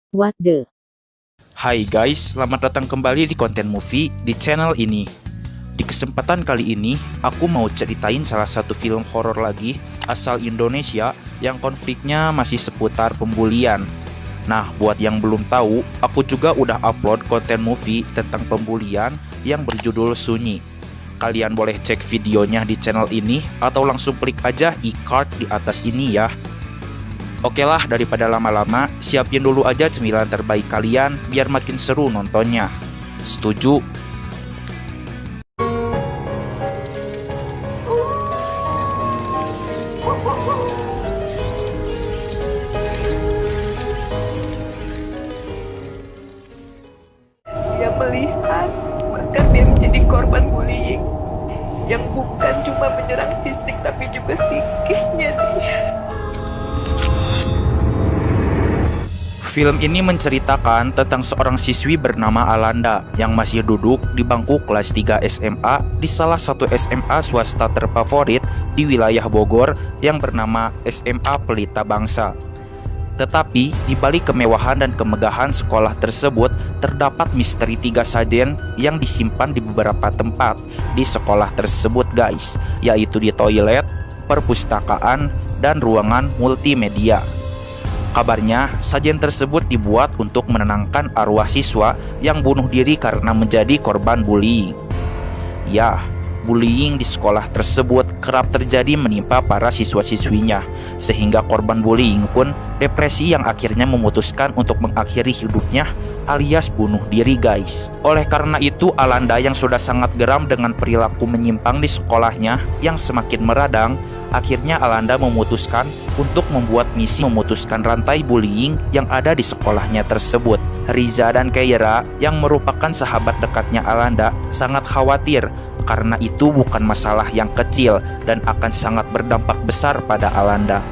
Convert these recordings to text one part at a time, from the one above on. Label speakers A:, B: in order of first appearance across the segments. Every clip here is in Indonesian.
A: What the?
B: Hai guys, selamat datang kembali di konten movie di channel ini. Di kesempatan kali ini, aku mau ceritain salah satu film horor lagi asal Indonesia yang konfliknya masih seputar pembulian. Nah, buat yang belum tahu, aku juga udah upload konten movie tentang pembulian yang berjudul Sunyi. Kalian boleh cek videonya di channel ini atau langsung klik aja e-card di atas ini ya. Oke lah, daripada lama-lama, siapin dulu aja cemilan terbaik kalian biar makin seru nontonnya. Setuju?
C: Dia melihat, bahkan dia menjadi korban bullying yang bukan cuma menyerang fisik tapi juga psikisnya dia.
B: Film ini menceritakan tentang seorang siswi bernama Alanda yang masih duduk di bangku kelas 3 SMA di salah satu SMA swasta terfavorit di wilayah Bogor yang bernama SMA Pelita Bangsa. Tetapi di balik kemewahan dan kemegahan sekolah tersebut terdapat misteri 3 sajen yang disimpan di beberapa tempat di sekolah tersebut guys, yaitu di toilet, perpustakaan, dan ruangan multimedia. Kabarnya, sajen tersebut dibuat untuk menenangkan arwah siswa yang bunuh diri karena menjadi korban bullying. Ya, bullying di sekolah tersebut kerap terjadi menimpa para siswa-siswinya, sehingga korban bullying pun depresi yang akhirnya memutuskan untuk mengakhiri hidupnya alias bunuh diri guys. Oleh karena itu, Alanda yang sudah sangat geram dengan perilaku menyimpang di sekolahnya yang semakin meradang, akhirnya Alanda memutuskan untuk membuat misi memutuskan rantai bullying yang ada di sekolahnya tersebut. Riza dan Keira yang merupakan sahabat dekatnya Alanda sangat khawatir karena itu bukan masalah yang kecil dan akan sangat berdampak besar pada Alanda.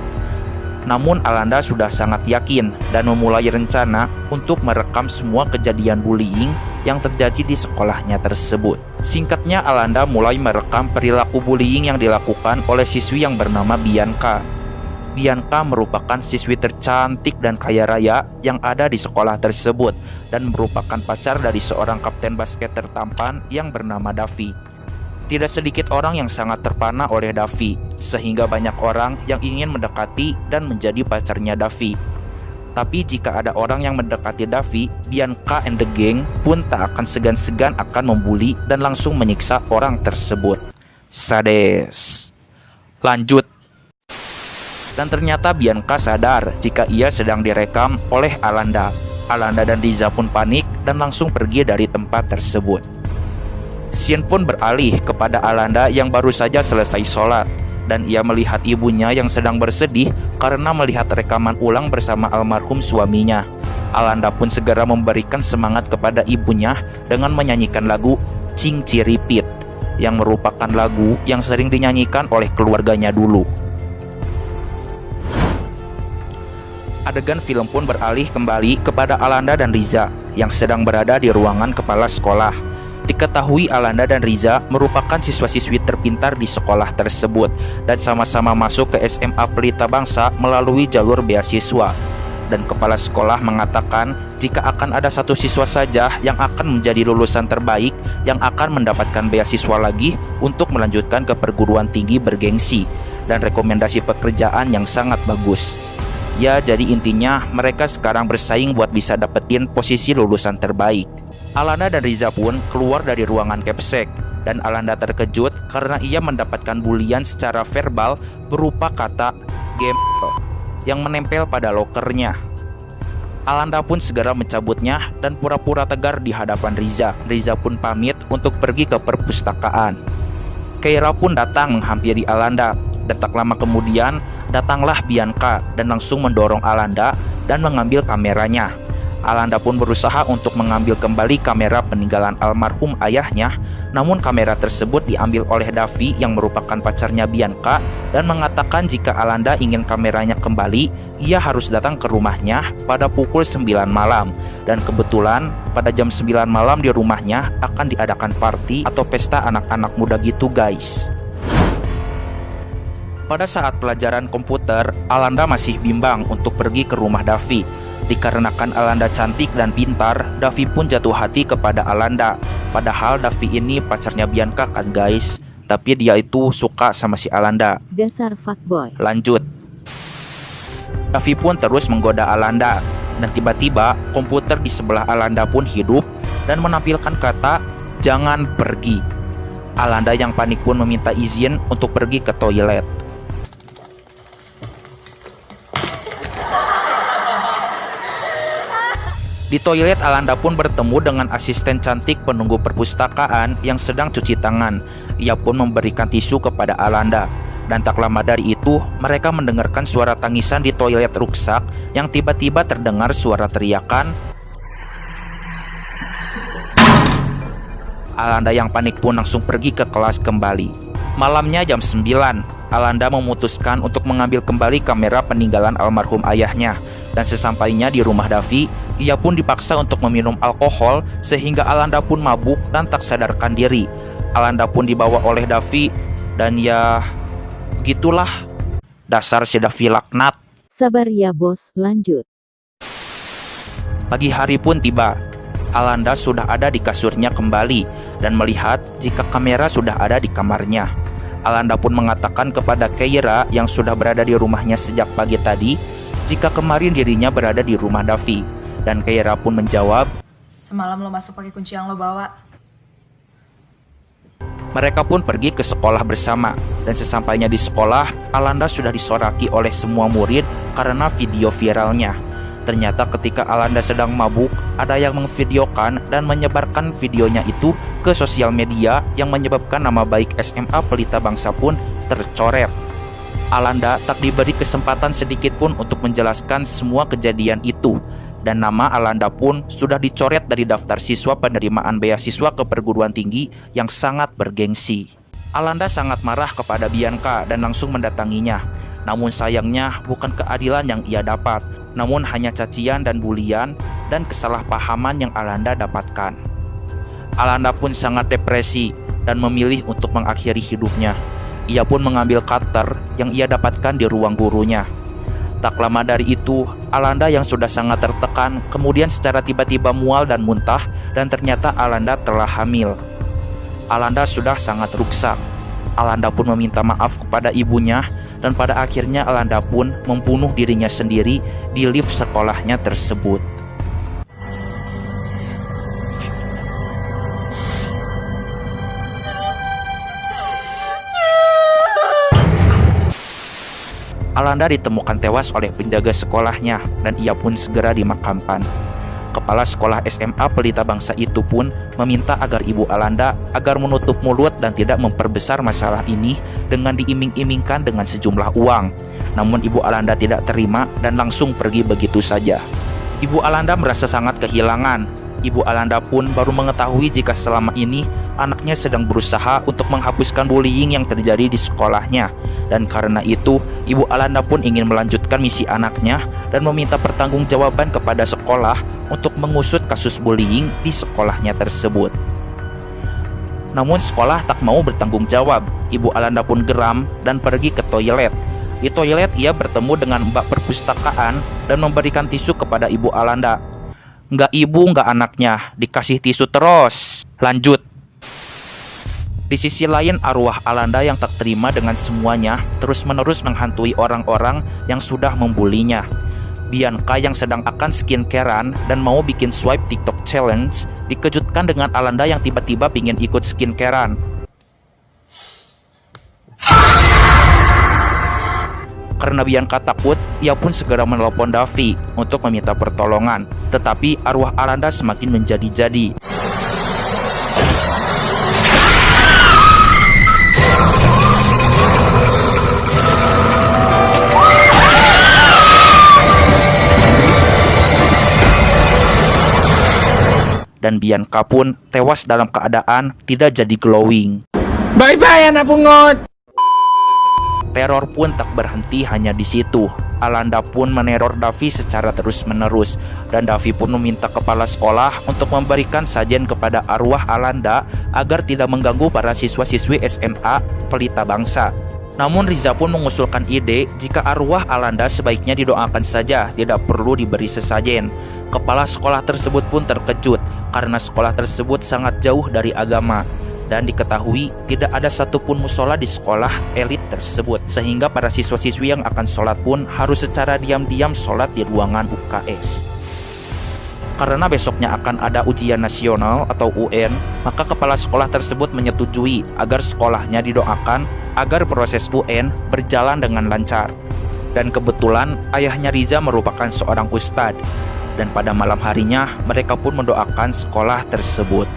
B: Namun Alanda sudah sangat yakin dan memulai rencana untuk merekam semua kejadian bullying yang terjadi di sekolahnya tersebut. Singkatnya, Alanda mulai merekam perilaku bullying yang dilakukan oleh siswi yang bernama Bianca. Bianca merupakan siswi tercantik dan kaya raya yang ada di sekolah tersebut dan merupakan pacar dari seorang kapten basket tertampan yang bernama Davi. Tidak sedikit orang yang sangat terpana oleh Davi, sehingga banyak orang yang ingin mendekati dan menjadi pacarnya Davi. Tapi jika ada orang yang mendekati Davi, Bianca and the gang pun tak akan segan-segan akan membuli dan langsung menyiksa orang tersebut. Sades. Lanjut. Dan ternyata Bianca sadar jika ia sedang direkam oleh Alanda. Alanda dan Riza pun panik dan langsung pergi dari tempat tersebut. Scene pun beralih kepada Alanda yang baru saja selesai sholat, dan ia melihat ibunya yang sedang bersedih karena melihat rekaman ulang bersama almarhum suaminya. Alanda pun segera memberikan semangat kepada ibunya dengan menyanyikan lagu Cing Ciripit, yang merupakan lagu yang sering dinyanyikan oleh keluarganya dulu. Adegan film pun beralih kembali kepada Alanda dan Riza yang sedang berada di ruangan kepala sekolah. Diketahui Alanda dan Riza merupakan siswa-siswi terpintar di sekolah tersebut dan sama-sama masuk ke SMA Pelita Bangsa melalui jalur beasiswa. Dan kepala sekolah mengatakan jika akan ada satu siswa saja yang akan menjadi lulusan terbaik yang akan mendapatkan beasiswa lagi untuk melanjutkan ke perguruan tinggi bergengsi dan rekomendasi pekerjaan yang sangat bagus. Ya, jadi intinya mereka sekarang bersaing buat bisa dapetin posisi lulusan terbaik. Alanda dan Riza pun keluar dari ruangan Capsek dan Alanda terkejut karena ia mendapatkan bulian secara verbal berupa kata game yang menempel pada lokernya. Alanda pun segera mencabutnya dan pura-pura tegar di hadapan Riza. Riza pun pamit untuk pergi ke perpustakaan. Keira pun datang menghampiri Alanda dan tak lama kemudian datanglah Bianca dan langsung mendorong Alanda dan mengambil kameranya. Alanda pun berusaha untuk mengambil kembali kamera peninggalan almarhum ayahnya, namun kamera tersebut diambil oleh Davi yang merupakan pacarnya Bianca dan mengatakan jika Alanda ingin kameranya kembali, ia harus datang ke rumahnya pada pukul 9 malam. Dan kebetulan pada jam 9 malam di rumahnya akan diadakan party atau pesta anak-anak muda gitu guys. Pada saat pelajaran komputer, Alanda masih bimbang untuk pergi ke rumah Davi. Dikarenakan Alanda cantik dan pintar, Davi pun jatuh hati kepada Alanda. Padahal Davi ini pacarnya Bianca kan guys, tapi dia itu suka sama si Alanda.
A: Dasar fuckboy.
B: Lanjut. Davi pun terus menggoda Alanda, dan tiba-tiba komputer di sebelah Alanda pun hidup dan menampilkan kata "jangan pergi". Alanda yang panik pun meminta izin untuk pergi ke toilet. Di toilet, Alanda pun bertemu dengan asisten cantik penunggu perpustakaan yang sedang cuci tangan. Ia pun memberikan tisu kepada Alanda. Dan tak lama dari itu, mereka mendengarkan suara tangisan di toilet rusak yang tiba-tiba terdengar suara teriakan. Alanda yang panik pun langsung pergi ke kelas kembali. Malamnya jam 9, Alanda memutuskan untuk mengambil kembali kamera peninggalan almarhum ayahnya. Dan sesampainya di rumah Davi, ia pun dipaksa untuk meminum alkohol sehingga Alanda pun mabuk dan tak sadarkan diri. Alanda pun dibawa oleh Davi dan ya begitulah. Dasar si Davi laknat.
A: Sabar ya bos, lanjut.
B: Pagi hari pun tiba. Alanda sudah ada di kasurnya kembali dan melihat jika kamera sudah ada di kamarnya. Alanda pun mengatakan kepada Keira yang sudah berada di rumahnya sejak pagi tadi jika kemarin dirinya berada di rumah Davi. Dan Keira pun menjawab,
D: "Semalam lo masuk pakai kunci yang lo bawa."
B: Mereka pun pergi ke sekolah bersama. Dan sesampainya di sekolah, Alanda sudah disoraki oleh semua murid karena video viralnya. Ternyata ketika Alanda sedang mabuk, ada yang memvideokan dan menyebarkan videonya itu ke sosial media yang menyebabkan nama baik SMA Pelita Bangsa pun tercoret. Alanda tak diberi kesempatan sedikit pun untuk menjelaskan semua kejadian itu. Dan nama Alanda pun sudah dicoret dari daftar siswa penerimaan beasiswa ke perguruan tinggi yang sangat bergengsi. Alanda sangat marah kepada Bianca dan langsung mendatanginya. Namun sayangnya bukan keadilan yang ia dapat, namun hanya cacian dan bulian dan kesalahpahaman yang Alanda dapatkan. Alanda pun sangat depresi dan memilih untuk mengakhiri hidupnya. Ia pun mengambil cutter yang ia dapatkan di ruang gurunya. Tak lama dari itu, Alanda yang sudah sangat tertekan kemudian secara tiba-tiba mual dan muntah dan ternyata Alanda telah hamil. Alanda sudah sangat rusak. Alanda pun meminta maaf kepada ibunya dan pada akhirnya Alanda pun membunuh dirinya sendiri di lift sekolahnya tersebut. Alanda ditemukan tewas oleh penjaga sekolahnya dan ia pun segera dimakamkan. Kepala sekolah SMA Pelita Bangsa itu pun meminta agar ibu Alanda agar menutup mulut dan tidak memperbesar masalah ini dengan diiming-imingkan dengan sejumlah uang. Namun ibu Alanda tidak terima dan langsung pergi begitu saja. Ibu Alanda merasa sangat kehilangan. Ibu Alanda pun baru mengetahui jika selama ini anaknya sedang berusaha untuk menghapuskan bullying yang terjadi di sekolahnya. Dan karena itu, Ibu Alanda pun ingin melanjutkan misi anaknya dan meminta pertanggungjawaban kepada sekolah untuk mengusut kasus bullying di sekolahnya tersebut. Namun sekolah tak mau bertanggung jawab. Ibu Alanda pun geram dan pergi ke toilet. Di toilet ia bertemu dengan mbak perpustakaan dan memberikan tisu kepada Ibu Alanda. Nggak ibu, nggak anaknya, dikasih tisu terus. Lanjut. Di sisi lain, arwah Alanda yang tak terima dengan semuanya terus-menerus menghantui orang-orang yang sudah membulinya. Bianca yang sedang akan skincarean dan mau bikin swipe TikTok challenge dikejutkan dengan Alanda yang tiba-tiba pingin ikut skincarean. Karena Bianca takut, ia pun segera menelepon Davi untuk meminta pertolongan. Tetapi arwah Alanda semakin menjadi-jadi. Dan Bianca pun tewas dalam keadaan tidak jadi glowing.
E: Bye-bye anak pungut.
B: Teror pun tak berhenti hanya di situ. Alanda pun meneror Davi secara terus-menerus dan Davi pun meminta kepala sekolah untuk memberikan sajen kepada arwah Alanda agar tidak mengganggu para siswa-siswi SMA Pelita Bangsa. Namun Riza pun mengusulkan ide jika arwah Alanda sebaiknya didoakan saja, tidak perlu diberi sesajen. Kepala sekolah tersebut pun terkejut karena sekolah tersebut sangat jauh dari agama dan diketahui tidak ada satupun musola di sekolah elit tersebut, sehingga para siswa-siswi yang akan sholat pun harus secara diam-diam sholat di ruangan UKS. Karena besoknya akan ada ujian nasional atau UN, maka kepala sekolah tersebut menyetujui agar sekolahnya didoakan agar proses UN berjalan dengan lancar. Dan kebetulan ayahnya Riza merupakan seorang ustadz, dan pada malam harinya mereka pun mendoakan sekolah tersebut.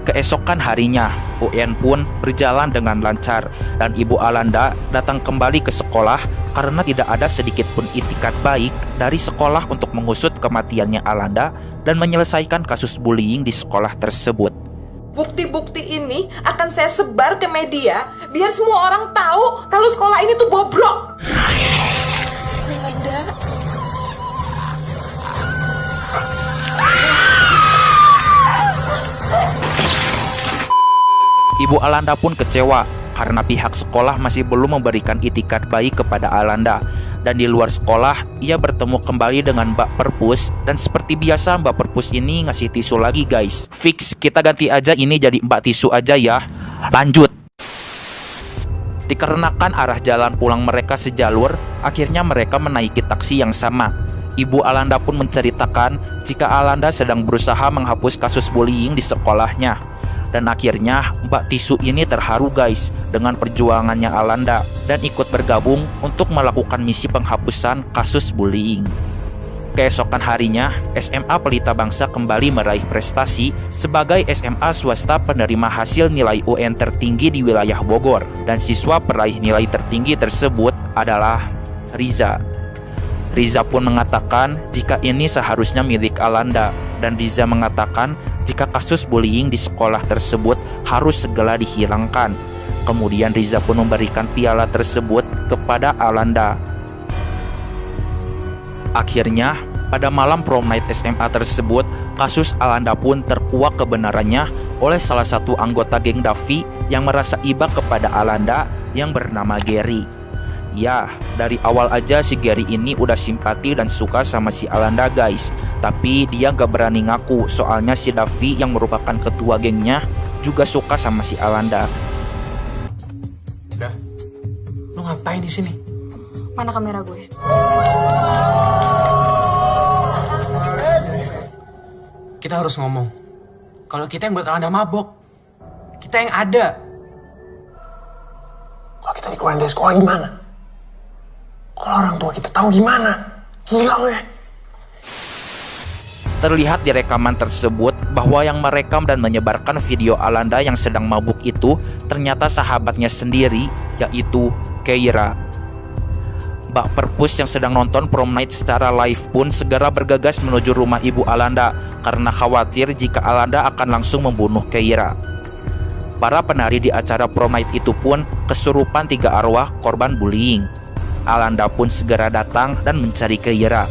B: Keesokan harinya, UN pun berjalan dengan lancar dan Ibu Alanda datang kembali ke sekolah karena tidak ada sedikit pun itikat baik dari sekolah untuk mengusut kematiannya Alanda dan menyelesaikan kasus bullying di sekolah tersebut.
F: Bukti-bukti ini akan saya sebar ke media biar semua orang tahu kalau sekolah ini tuh bobrok. Alanda.
B: Ibu Alanda pun kecewa karena pihak sekolah masih belum memberikan itikat baik kepada Alanda. Dan di luar sekolah, ia bertemu kembali dengan Mbak Perpus. Dan seperti biasa Mbak Perpus ini ngasih tisu lagi guys. Fix, kita ganti aja ini jadi Mbak Tisu aja ya. Lanjut. Dikarenakan arah jalan pulang mereka sejalur, akhirnya mereka menaiki taksi yang sama. Ibu Alanda pun menceritakan jika Alanda sedang berusaha menghapus kasus bullying di sekolahnya. Dan akhirnya Mbak Tisu ini terharu guys dengan perjuangannya Alanda dan ikut bergabung untuk melakukan misi penghapusan kasus bullying. Keesokan harinya, SMA Pelita Bangsa kembali meraih prestasi sebagai SMA swasta penerima hasil nilai UN tertinggi di wilayah Bogor. Dan siswa peraih nilai tertinggi tersebut adalah Riza. Riza pun mengatakan jika ini seharusnya milik Alanda. Dan Riza mengatakan jika kasus bullying di sekolah tersebut harus segera dihilangkan. Kemudian Riza pun memberikan piala tersebut kepada Alanda. Akhirnya, pada malam prom night SMA tersebut, kasus Alanda pun terkuak kebenarannya oleh salah satu anggota geng Davi yang merasa iba kepada Alanda yang bernama Gary. Ya, dari awal aja si Gary ini udah simpati dan suka sama si Alanda guys. Tapi dia gak berani ngaku soalnya si Davi yang merupakan ketua gengnya juga suka sama si Alanda.
E: Udah, lu ngapain di sini?
F: Mana kamera gue?
E: Kita harus ngomong. Kalau kita yang buat Alanda mabok, kita yang ada. Kalau kita dikeluarin dari sekolah gimana? Kalau orang tua kita tahu gimana? Gila lu ya.
B: Terlihat di rekaman tersebut bahwa yang merekam dan menyebarkan video Alanda yang sedang mabuk itu ternyata sahabatnya sendiri, yaitu Keira. Mbak Perpus yang sedang nonton prom night secara live pun segera bergegas menuju rumah Ibu Alanda karena khawatir jika Alanda akan langsung membunuh Keira. Para penari di acara prom night itu pun kesurupan 3 arwah korban bullying. Alanda pun segera datang dan mencari Keira.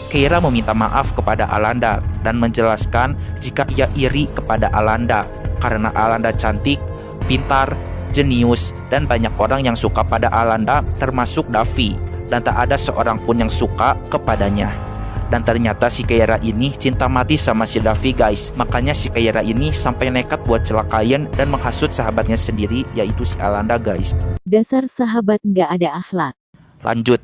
B: Keira meminta maaf kepada Alanda dan menjelaskan jika ia iri kepada Alanda karena Alanda cantik, pintar, jenius, dan banyak orang yang suka pada Alanda termasuk Davi, dan tak ada seorang pun yang suka kepadanya. Dan ternyata si Keira ini cinta mati sama si Davi guys. Makanya si Keira ini sampai nekat buat celakain dan menghasut sahabatnya sendiri, yaitu si Alanda guys.
A: Dasar sahabat nggak ada akhlak.
B: Lanjut.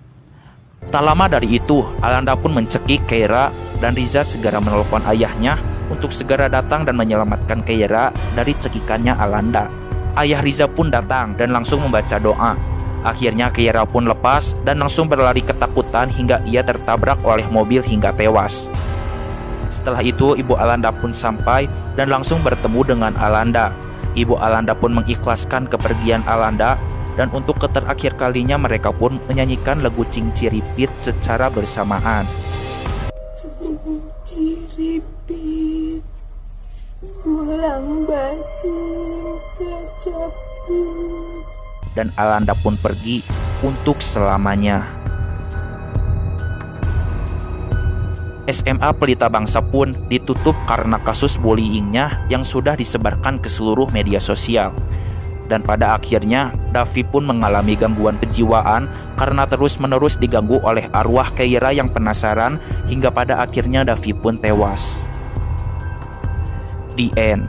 B: Tak lama dari itu, Alanda pun mencekik Keira dan Riza segera menelpon ayahnya untuk segera datang dan menyelamatkan Keira dari cekikannya Alanda. Ayah Riza pun datang dan langsung membaca doa. Akhirnya Keira pun lepas dan langsung berlari ketakutan hingga ia tertabrak oleh mobil hingga tewas. Setelah itu, Ibu Alanda pun sampai dan langsung bertemu dengan Alanda. Ibu Alanda pun mengikhlaskan kepergian Alanda. Dan untuk terakhir kalinya mereka pun menyanyikan lagu Cinciripit secara bersamaan.
F: Cinciripit, ulang baju kecaput.
B: Dan Alanda pun pergi untuk selamanya. SMA Pelita Bangsa pun ditutup karena kasus bullyingnya yang sudah disebarkan ke seluruh media sosial. Dan pada akhirnya, Davi pun mengalami gangguan kejiwaan karena terus-menerus diganggu oleh arwah Keira yang penasaran, hingga pada akhirnya Davi pun tewas. The end.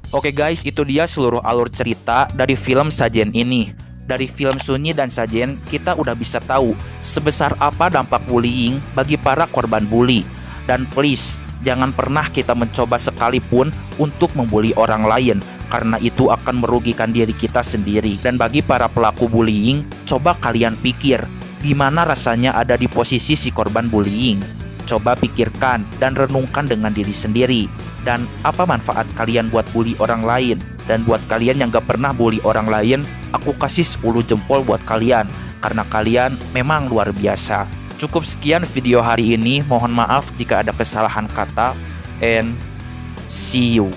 B: Oke guys, itu dia seluruh alur cerita dari film Sajen ini. Dari film Sunyi dan Sajen, kita udah bisa tahu sebesar apa dampak bullying bagi para korban bully. Dan please, jangan pernah kita mencoba sekalipun untuk membuli orang lain, karena itu akan merugikan diri kita sendiri. Dan bagi para pelaku bullying, coba kalian pikir, gimana rasanya ada di posisi si korban bullying. Coba pikirkan dan renungkan dengan diri sendiri. Dan apa manfaat kalian buat bully orang lain? Dan buat kalian yang gak pernah bully orang lain, aku kasih 10 jempol buat kalian, karena kalian memang luar biasa. Cukup sekian video hari ini, mohon maaf jika ada kesalahan kata, and see you.